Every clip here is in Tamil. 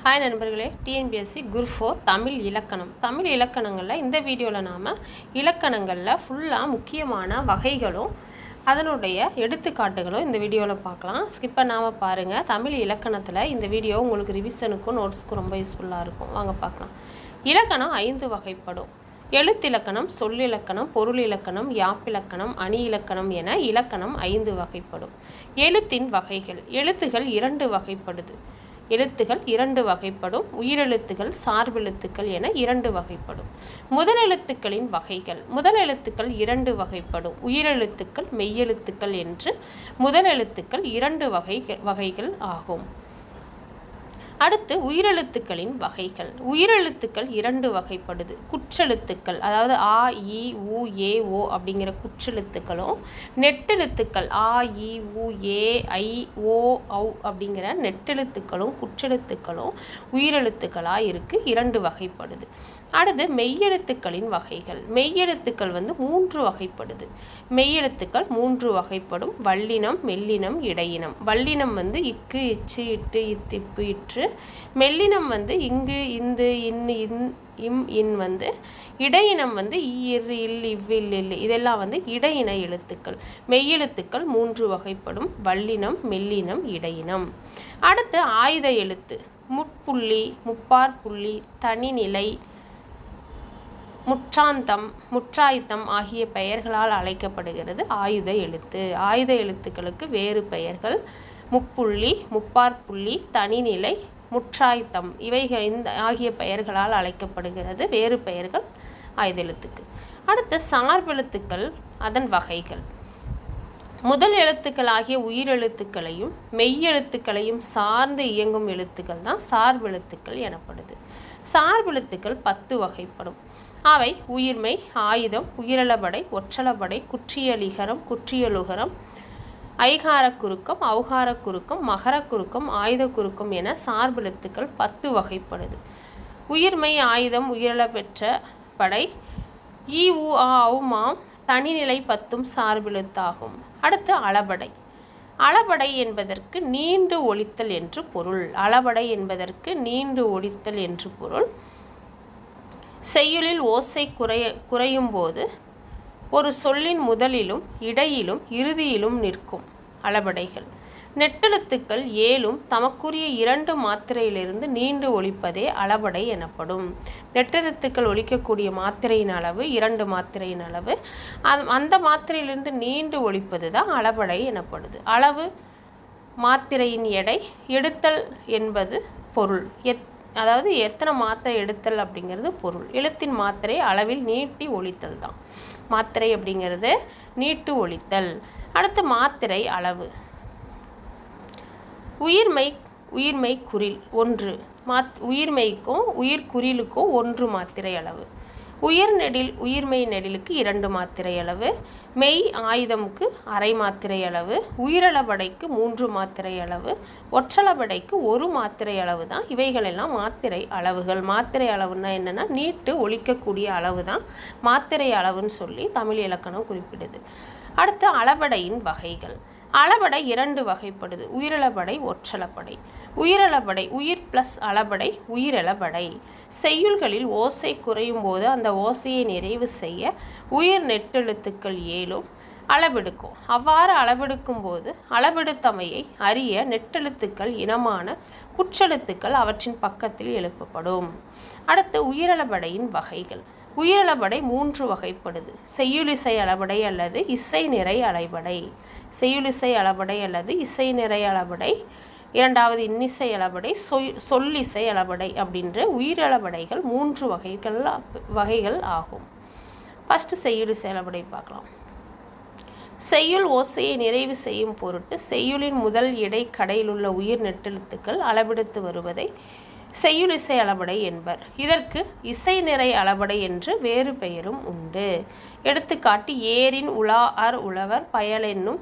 ஹாய் நண்பர்களே, டிஎன்பிஎஸ்சி குரூப் 4 தமிழ் இலக்கணம். தமிழ் இலக்கணங்களில் இந்த வீடியோவில் நாம் இலக்கணங்களில் ஃபுல்லாக முக்கியமான வகைகளும் அதனுடைய எடுத்துக்காட்டுகளும் இந்த வீடியோவில் பார்க்கலாம். ஸ்கிப் பண்ணாமல் பாருங்கள். தமிழ் இலக்கணத்தில் இந்த வீடியோ உங்களுக்கு ரிவிஷனுக்கும் நோட்ஸ்க்கும் ரொம்ப யூஸ்ஃபுல்லாக இருக்கும். வாங்க பார்க்கலாம். இலக்கணம் 5 வகைப்படும். எழுத்திலக்கணம், சொல்லிலக்கணம், பொருள் இலக்கணம், யாப்பிலக்கணம், அணி இலக்கணம் என இலக்கணம் 5 வகைப்படும். எழுத்தின் வகைகள். எழுத்துகள் 2 வகைப்படுது. எழுத்துகள் 2 வகைப்படும். உயிரெழுத்துகள், சார்பெழுத்துக்கள் என 2 வகைப்படும். முதலெழுத்துக்களின் வகைகள். முதலெழுத்துக்கள் 2 வகைப்படும். உயிரெழுத்துக்கள், மெய்யெழுத்துக்கள் என்று முதலெழுத்துக்கள் 2 வகைகள் ஆகும். அடுத்து உயிரெழுத்துக்களின் வகைகள். உயிரெழுத்துக்கள் 2 வகைப்படுது. குற்றெழுத்துக்கள், அதாவது ஆ, இ, உ, ஏ, ஓ அப்படிங்கிற குற்றெழுத்துக்களும், நெட்டெழுத்துக்கள் ஆ, இ, உ, ஏ, ஐ, ஓ, ஔ அப்படிங்கிற நெட்டெழுத்துக்களும் குற்றெழுத்துக்களும் உயிரெழுத்துக்களாக இருக்குது. 2 வகைப்படுது. அடுத்து மெய்யெழுத்துக்களின் வகைகள். மெய்யெழுத்துக்கள் 3 வகைப்படுது. மெய்யெழுத்துக்கள் 3 வகைப்படும். வல்லினம், மெல்லினம், இடையினம். வல்லினம் இக்கு, இச்சு, இட்டு, இத்திப்பு, இற்று. மெல்லினம் இங்கு, இந்து, இன்னு, இம், இன். இடையினம் இர், இல், இவ், இல், இல். இதெல்லாம் இடையின எழுத்துக்கள். மெய்யெழுத்துக்கள் 3 வகைப்படும். வல்லினம், மெல்லினம், இடையினம். அடுத்து ஆயுத எழுத்து. முட்புள்ளி, முப்பாற்புள்ளி, தனிநிலை, முற்றாந்தம், முற்றாய்த்தம் ஆகிய பெயர்களால் அழைக்கப்படுகிறது ஆயுத எழுத்து. ஆயுத எழுத்துக்களுக்கு வேறு பெயர்கள் முப்புள்ளி, முப்பாற்புள்ளி, தனிநிலை, முற்றாய்த்தம் ஆகிய பெயர்களால் அழைக்கப்படுகிறது. வேறு பெயர்கள் ஆயுத எழுத்துக்கு. அடுத்து சார்பெழுத்துக்கள், அதன் வகைகள். முதல் எழுத்துக்கள் ஆகிய உயிரெழுத்துக்களையும் மெய்யெழுத்துக்களையும் சார்ந்து இயங்கும் எழுத்துக்கள் தான் சார்பெழுத்துக்கள் எனப்படுது. சார்பெழுத்துக்கள் 10 வகைப்படும். அவை உயிர்மெய், ஆயுதம், உயிரெழபடை, ஒற்றளபடை, குற்றியலிகரம், குற்றியலுகரம், ஐகார குறுக்கம், ஔகார குறுக்கம், மகர குறுக்கம், ஆயுத குறுக்கம் என சார்பெழுத்துக்கள் 10 வகைப்படுது. உயிர்மெய், ஆயுதம், உயிரெழப்பெற்ற படை, ஈ, உ, ஆ, ஔ, மாம் தனிநிலை 10 சார்பெழுத்தாகும். அடுத்து அளபடை. அளபடை என்பதற்கு நீண்டு ஒலித்தல் என்று பொருள். அளபடை என்பதற்கு நீண்டு ஒலித்தல் என்று பொருள். செய்யுளில் ஓசை குறையும் போது ஒரு சொல்லின் முதலிலும் இடையிலும் இறுதியிலும் நிற்கும் அளபடைகள். நெட்டெழுத்துக்கள் 7 தமக்குரிய 2 மாத்திரையிலிருந்து நீண்டு ஒலிப்பதே அளபடை எனப்படும். நெட்டெழுத்துக்கள் ஒலிக்கக்கூடிய மாத்திரையின் அளவு 2 மாத்திரையின் அளவு. அந்த மாத்திரையிலிருந்து நீண்டு ஒலிப்பது தான் அளபடை எனப்படுது. அளவு மாத்திரையின் எடை, எடுத்தல் என்பது பொருள். அதாவது எத்தனை மாத்திரை எடுத்தல் அப்படிங்கிறது பொருள். எழுத்தின் மாத்திரை அளவில் நீட்டி ஒலித்தல் தான் மாத்திரை அப்படிங்கிறது, நீட்டு ஒலித்தல். அடுத்து மாத்திரை அளவு. உயிர்மெய் குறில் 1. உயிர்மெய்க்கும் உயிர்குறிலுக்கும் 1 மாத்திரை அளவு. உயிர்மெய் நெடிலுக்கு 2 மாத்திரை அளவு. மெய் ஆயுதமுக்கு அரை மாத்திரை அளவு. உயிரெழபடைக்கு 3 மாத்திரை அளவு. ஒற்றளபடைக்கு 1 மாத்திரை அளவு தான். இவைகளெல்லாம் மாத்திரை அளவுகள். மாத்திரை அளவுன்னா என்னென்னா நீட்டு ஒலிக்கக்கூடிய அளவு தான் மாத்திரை அளவுன்னு சொல்லி தமிழ் இலக்கணம் குறிப்பிடுது. அடுத்து அளபடையின் வகைகள். அளபடை 2 வகைப்படுது. உயிரெழபடை, ஒற்றளபடை. உயிரெழபடை உயிர் ப்ளஸ் அளபடை, உயிரெழபடை. செய்யுள்களில் ஓசை குறையும் போது அந்த ஓசையை நிறைவு செய்ய உயிர் நெட்டெழுத்துக்கள் 7 அளவெடுக்கும். அவ்வாறு அளவெடுக்கும் போது அளவெடுத்தமையை அறிய நெட்டெழுத்துக்கள் இனமான குற்றெழுத்துக்கள் அவற்றின் பக்கத்தில் எழுப்பப்படும். அடுத்து உயிரெழபடையின் வகைகள். உயிரெழபடை 3 வகைப்படுது. செய்யுளிசை அளபடை அல்லது இசை நிறை அளபடை. செய்யுளிசை அளபடை அல்லது இசை நிறை அளபடை. 2வது இன்னிசை அளபடை, சொல்லிசை அளபடை அப்படின்ற உயிரெழபடைகள் 3 வகைகள் ஆகும். ஃபஸ்ட்டு செய்யுளிசை அளபடை பார்க்கலாம். செய்யுள் ஓசையை நிறைவு செய்யும் பொருட்டு செய்யுளின் முதல் இடை கடையில் உள்ள உயிர் நெட்டெழுத்துக்கள் அளவெடுத்து வருவதை செய்யுளிசை அளபடை என்பர். இதற்கு இசை நிறை அளபடை என்று வேறு பெயரும் உண்டு. எடுத்துக்காட்டு ஏரின் உலா அர் உழவர் பயலென்னும்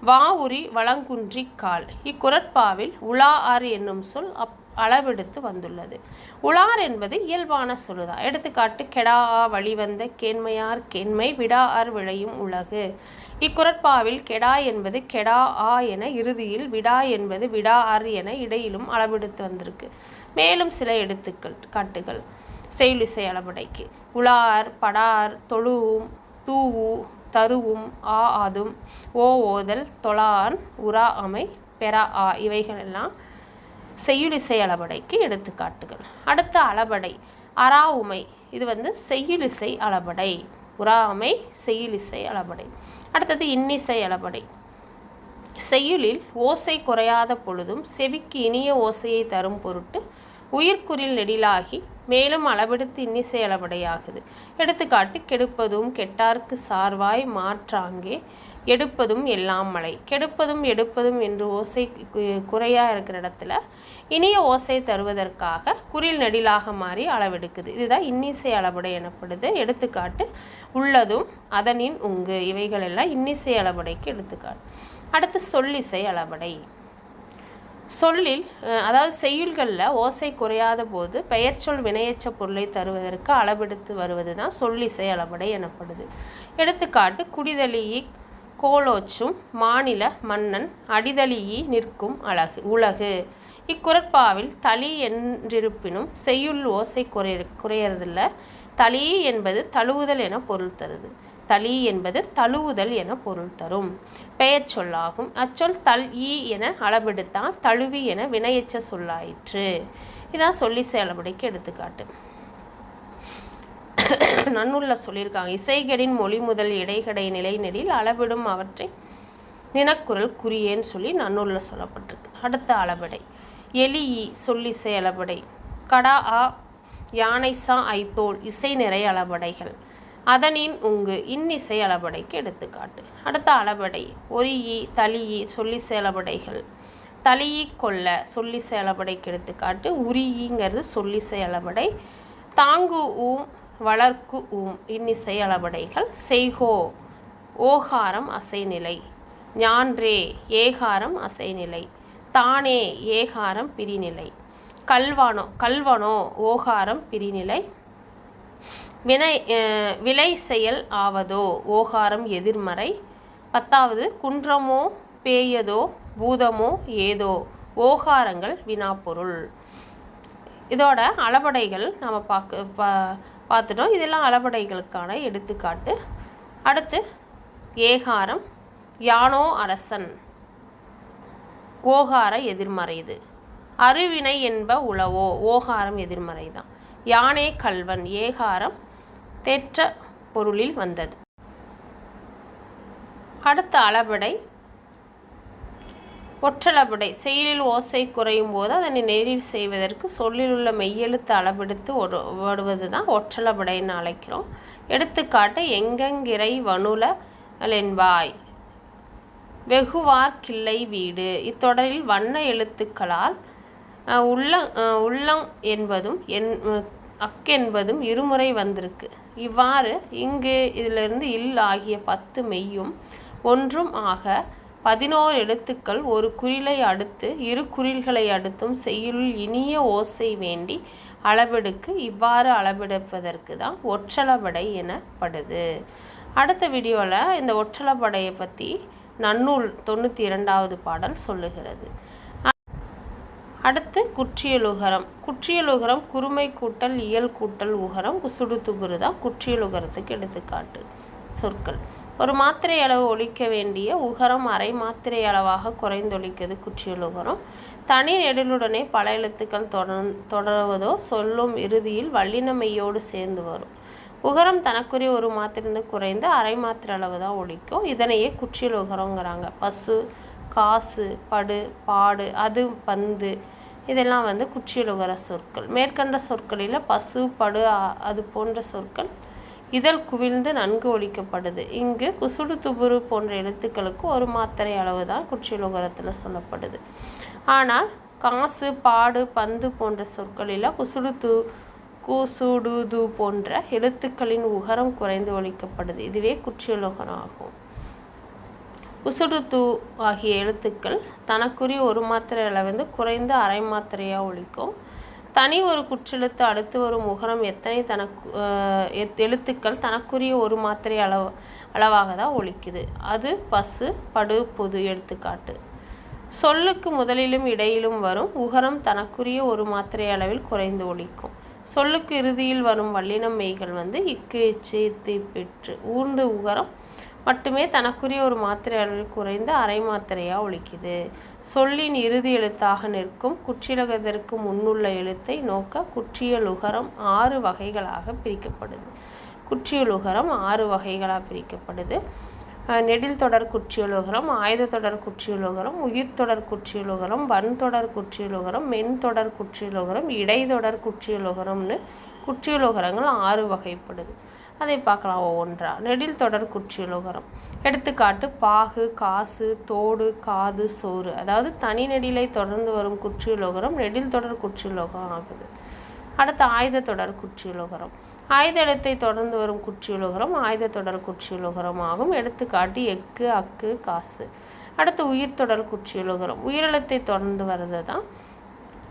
வா உரி வளங்குன்றி கால். இக்குறட்பாவில் உலா அர் என்னும் சொல் அளவெடுத்து வந்துள்ளது. உளார் என்பது இயல்பான சொல்லுதான். எடுத்துக்காட்டு கெடா வழிவந்த கேண்மையார் கேண்மை விடாஅர் விளையும் உலகு. இக்குறட்பாவில் கெடா என்பது கெடா என இறுதியில், விடா என்பது விடாஅர் என இடையிலும் அளவெடுத்து வந்திருக்கு. மேலும் சில எடுத்துக்காட்டுகள் செய்யுளிசை அளபடைக்கு: உளார், படார், தொழுவும், தூவு, தருவும், ஆதும், ஓதல், தொழான், உரா அமை, பெறா இவைகளெல்லாம் செய்யுளிசை அளபடைக்கு எடுத்துக்காட்டுகள். அடுத்த அளபடை அறாவுமை. இது செய்யுளிசை அளபடை. உறாமை செய்யுளிசை அளபடை. அடுத்தது இன்னிசை அளபடை. செய்யுளில் ஓசை குறையாத பொழுதும் செவிக்கு இனிய ஓசையை தரும் பொருட்டு உயிர்க்குறில் நெடிலாகி மேலும் அளவெடுத்து இன்னிசை அளபடையாகுது. எடுத்துக்காட்டு கெடுப்பதும் கெட்டார்க்கு சார்வாய் மாற்றாங்கே எடுப்பதும் எல்லாம் மழை. கெடுப்பதும் எடுப்பதும் என்று ஓசை குறையா இருக்கிற இடத்துல இனிய ஓசை தருவதற்காக குறில் நெடிலாக மாறி அளவெடுக்குது. இதுதான் இன்னிசை அளபடை எனப்படுது. எடுத்துக்காட்டு உள்ளதும் அதனின் உங்கு. இவைகள் எல்லாம் இன்னிசை அளபடைக்கு எடுத்துக்காட்டு. அடுத்து சொல்லிசை அளபடை. சொல்லில் அதாவது செய்யுள்களில் ஓசை குறையாத போது பெயர்ச்சொல் வினையெச்ச பொருளை தருவதற்கு அளவெடுத்து வருவது தான் சொல்லிசை அளபடை எனப்படுது. எடுத்துக்காட்டு குடிதழியி கோலோச்சும் மாநில மன்னன் அடிதழியி நிற்கும் உலகு. இக்குறட்பாவில் தளி என்றிருப்பினும் செய்யுள் ஓசை குறையறதில்ல. தளி என்பது தழுவுதல் என பொருள் தருது. தளி என்பது தழுவுதல் என பொருள் தரும் பெயர் சொல்லாகும். அச்சொல் என அளவெடுத்தால் தழுவி என வினையெச்ச சொல்லாயிற்று. இதான் சொல்லிசை அளபடைக்கு எடுத்துக்காட்டு. நன்னூல்ல சொல்லியிருக்காங்க, இசைகடின் மொழி முதல் இடைகடை நிலை நெடில் அளவிடும் அவற்றை நினக்குரல் குறியேன்னு சொல்லி நன்னூல்ல சொல்லப்பட்டிருக்கு. அடுத்த அளபடை எலியி சொல்லிசை அளபடை. கடா யானை ஐத்தோல் இசை நிறை அளபடைகள். அதனின் உங்கு இன்னிசை அளபடைக்கு எடுத்துக்காட்டு. அடுத்த அளபடை ஒரியி தளியி சொல்லிசை அளபடைகள். தளியி கொல்ல சொல்லிசை அளபடைக்கு எடுத்துக்காட்டு. உரியிங்கிறது சொல்லிசை அளபடை. தாங்கு வளர்க்கு இன்னிசை அளபடைகள். செய்கோ ஓகாரம் அசைநிலை. ஞான்றே ஏகாரம் அசைநிலை. தானே ஏகாரம் பிரிநிலை. கல்வனோ ஓகாரம் பிரிநிலை. விலை செயல் ஆவதோ ஓகாரம் எதிர்மறை. 10வது குன்றமோ பேயதோ பூதமோ ஏதோ ஓகாரங்கள் வினாப்பொருள். இதோட அளபடைகள் நம்ம பார்த்துட்டோம். இதெல்லாம் அளபடைகளுக்கான எடுத்துக்காட்டு. அடுத்து ஏகாரம் யானோ அரசன் ஓகார எதிர்மறை. இது அருவினை என்ப உளவோ ஓகாரம் எதிர்மறை தான். யானே கல்வன் ஏகாரம் தேற்ற பொருளில் வந்தது. அடுத்த அளபடை ஒற்றளபடை. செயலில் ஓசை குறையும் போது அதனை நிறைவு செய்வதற்கு சொல்லில் உள்ள மெய்யெழுத்து அளவெடுத்து ஓடுவது தான் ஒற்றளபடைன்னு அழைக்கிறோம். எடுத்துக்காட்டு எங்கெங்கிறை வனுல என்பாய் வெகுவார் கிள்ளை வீடு. இத்தொடரில் வண்ண எழுத்துக்களால் உள்ளம் என்பதும் அக்கென்பதும் இருமுறை வந்திருக்கு. இவ்வாறு இங்கு இதிலிருந்து இல் ஆகிய 10 மெய்யும் ஒன்றும் ஆக 11 எழுத்துக்கள் ஒரு குறிலை அடுத்து இரு குறில்களை அடுத்தும் செய்யுளில் இனிய ஓசை வேண்டி அளவெடுக்கு. இவ்வாறு அளவெடுப்பதற்கு தான் ஒற்றளபடை எனப்படுது. அடுத்த வீடியோவில் இந்த ஒற்றளபடையை பற்றி நன்னூல் 92வது பாடல் சொல்லுகிறது. அடுத்து குற்றியலுகரம். குற்றியலுகரம் குறுமை கூட்டல் இயல் கூட்டல் உகரம் சுடுத்துபுரு தான் குற்றியலுகரத்துக்கு எடுத்துக்காட்டு சொற்கள். ஒரு மாத்திரை அளவு ஒலிக்க வேண்டிய உகரம் அரை மாத்திரை அளவாக குறைந்தொலிக்கிறது குற்றியலுகரம். தனி நெடிலுடனே பல எழுத்துக்கள் தொடர்வதோ சொல்லும் இறுதியில் வல்லின மெய்யோடு சேர்ந்து வரும். உகரம் தனக்குரிய ஒரு மாத்திரை குறைந்து அரை மாத்திரை அளவு தான் ஒலிக்கும். இதனையே குற்றியலுகரங்கிறாங்க. பசு, காசு, படு, பாடு, அது, பந்து இதெல்லாம் குற்றியலுகர சொற்கள். மேற்கண்ட சொற்களில் பசு, படு, அது போன்ற சொற்கள் இதழ் குவிழ்ந்து நன்கு ஒலிக்கப்படுது. இங்கு குசுடு துபுரு போன்ற எழுத்துக்களுக்கு ஒரு மாத்திரை அளவு தான் குற்றியலுகரத்தில் சொல்லப்படுது. ஆனால் காசு, பாடு, பந்து போன்ற சொற்களில் குசுடு போன்ற எழுத்துக்களின் உகரம் குறைந்து ஒலிக்கப்படுது. இதுவே குற்றியலுகரம் ஆகும். உசுடு ஆகிய எழுத்துக்கள் தனக்குரிய ஒரு மாத்திரை அளவு குறைந்த அரை மாத்திரையாக ஒலிக்கும். தனி ஒரு குற்றெழுத்து அடுத்து வரும் உகரம் எத்தனை எழுத்துக்கள் தனக்குரிய ஒரு மாத்திரை அளவாக தான் ஒலிக்குது. அது பசு, படு, பொது. எடுத்துக்காட்டு: சொல்லுக்கு முதலிலும் இடையிலும் வரும் உகரம் தனக்குரிய ஒரு மாத்திரை அளவில் குறைந்து ஒலிக்கும். சொல்லுக்கு இறுதியில் வரும் வல்லினம் மெய்கள் இக்கு, இச்சு, இத்து, இப்பிற்று. ஊர்ந்து உகரம் மட்டுமே தனக்குரிய ஒரு மாத்திரை அளவில் குறைந்த அரை மாத்திரையாக ஒலிக்குது. சொல்லின் இறுதி எழுத்தாக நிற்கும் குற்றியலுகரத்திற்கு முன்னுள்ள எழுத்தை நோக்க குற்றியலுகரம் 6 வகைகளாக பிரிக்கப்படுது. குற்றியலுகரம் 6 வகைகளாக பிரிக்கப்படுது. நெடில் தொடர் குற்றியலுகரம், ஆயுத தொடர் குற்றியலுகரம், உயிர் தொடர் குற்றியலுகரம், வன்தொடர் குற்றியலுகரம், மென்தொடர் குற்றியலுகரம், இடைத்தொடர் குற்றியலுகரம்னு குற்றியலுகரங்கள் 6 வகைப்படுது. அதை பார்க்கலாம் ஒவ்வொன்றா. நெடில் தொடர் குற்றியலுகரம். எடுத்துக்காட்டு: பாகு, காசு, தோடு, காது, சோறு. அதாவது தனி நெடிலை தொடர்ந்து வரும் குற்றியலுகரம் நெடில் தொடர் குற்றியலுகரம் ஆகுது. அடுத்து ஆயுத தொடர் குற்றியலுகரம். ஆயுத எழுத்தை தொடர்ந்து வரும் குற்றியலுகரம் ஆயுத தொடர் குற்றியலுகரம் ஆகும். எடுத்துக்காட்டு: எக்கு, அக்கு, காசு. அடுத்து உயிர் தொடர் குற்றியலுகரம். உயிரெழுத்தை தொடர்ந்து வர்றது தான்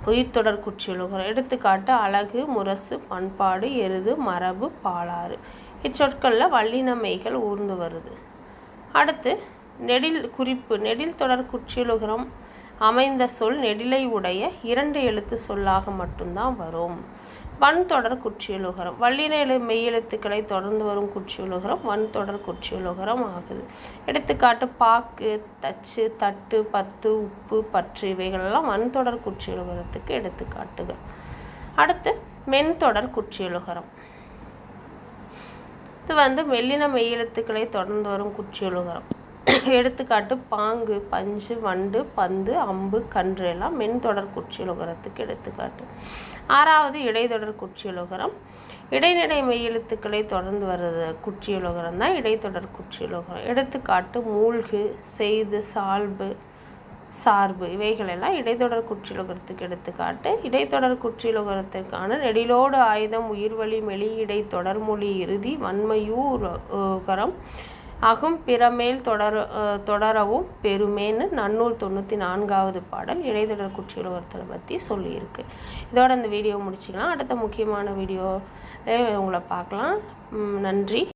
உயிர் தொடர் குற்றியலுகரம். எடுத்துக்காட்டு: அழகு, முரசு, பண்பாடு, எருது, மரபு, பாலாறு. இச்சொற்களில் வல்லினமைகள் ஊர்ந்து வருது. அடுத்து நெடில் குறிப்பு. நெடில் தொடர் குற்றியலுகரம் அமைந்த சொல் நெடிலை உடைய 2 எழுத்து சொல்லாக மட்டும்தான் வரும். வன்தொடர் குற்றியலுகரம். வல்லின மெய்யெழுத்துக்களை தொடர்ந்து வரும் குற்றியலுகரம் வன்தொடர் குற்றியலுகரம் ஆகுது. எடுத்துக்காட்டு: பாக்கு, தச்சு, தட்டு, பத்து, உப்பு, பற்று. இவைகளெல்லாம் வன்தொடர் குற்றியலுகரத்துக்கு எடுத்துக்காட்டுகள். அடுத்து மென்தொடர் குற்றியலுகரம். இது மெல்லின மெய்யெழுத்துக்களை தொடர்ந்து வரும் குற்றியலுகரம். எடுத்துக்காட்டு: பாங்கு, பஞ்சு, வண்டு, பந்து, அம்பு, கன்று எல்லாம் மென்தொடர் குற்றியலுகரத்துக்கு எடுத்துக்காட்டு. 6வது இடைத்தொடர் குற்றியலுகரம். இடைநிலை மெய்யெழுத்துக்களை தொடர்ந்து வர்றது குற்றியலுகரம் தான் இடைத்தொடர் குற்றியலுகரம். எடுத்துக்காட்டு: மூழ்கு, செய்து, சால்பு, சார்பு. இவைகளெல்லாம் இடைத்தொடர் குற்றியலுகரத்துக்கு எடுத்துக்காட்டு. இடைத்தொடர் குற்றியலுகரத்திற்கான நெடிலோடு ஆயுதம் உயிர்வழி மெலி இடை தொடர்மொழி இறுதி வன்மையூகரம் அகும் பிறமேல் தொடரவும் பெருமேன்னு நன்னூல் 94வது பாடல் இடைத்தொடர் குற்றியலுகரத்தை பற்றி சொல்லியிருக்கு. இதோட இந்த வீடியோ முடிச்சுக்கலாம். அடுத்த முக்கியமான வீடியோ உங்களை பார்க்கலாம். நன்றி.